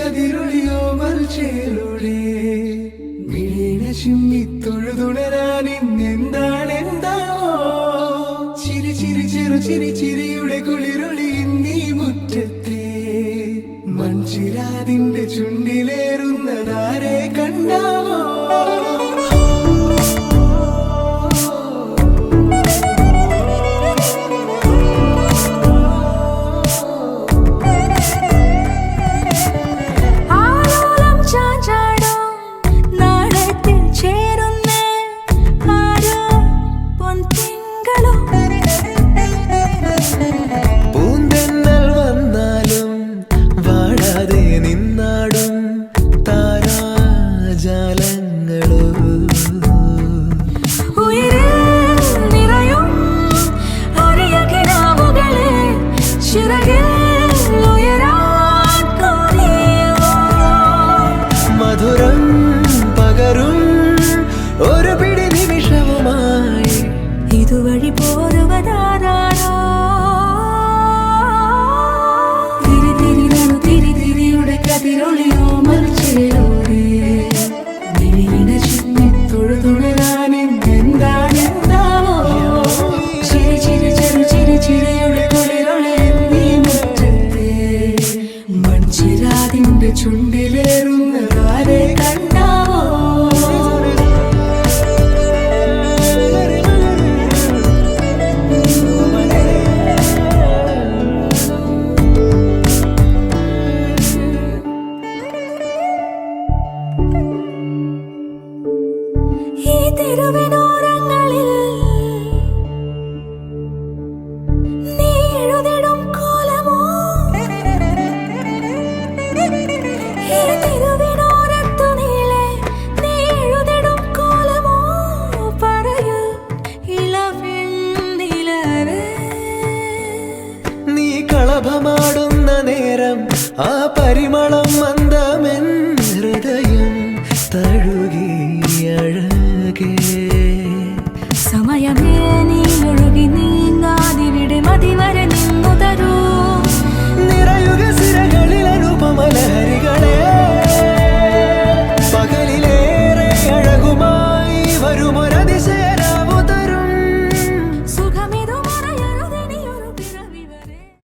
കതിരൊളിയോ മൽച്ചേലൂടെ മിഴീണ ചിമ്മി തൊഴുതുണരാൻ ഇന്നെന്താണെന്താവോ ചിരി ചിരി ചെറു ചിരി ചിരിയുടെ കുളിരൊളി നീ മുറ്റത്തെ മൺചിരാതിന്റെ ചുണ്ടിലേറുന്നതാരെ കണ്ടാവോ മധുരം പകരും ഒരു പിടി നിമിഷവുമായി ഇതുവഴി പോരുവതാരോ തിരി തിരി നനു തിരി തിരിയുടെ കതിരൊളിയോ മൽച്ചേലൂടെ മിഴിയിണ ചിമ്മി തൊഴുതുണരാൻ എന്താണെന്താവോ ചിരി ചിരി ചെറു ചിരി ചിരിയുടെ കുളിരൊളി നീ മുറ്റത്തെ മൺചിരാതിന്റെ ചുണ്ടിലേറുന്നതാരെ കണ്ടാവോ ഈ തെരുവിനോരങ്ങളിൽ നീ എഴുതിടും കോലമോ ഈ തെരുവിനോരത്തു നീളെ നീ എഴുതിടും കോലമോ പറയൂ ഇളവെണ്ണിലവേ നീ കളഭമാടുന്ന നേരം ആ പരിമളം മന്ദമെൻ ഹൃദയം തഴുകിയഴ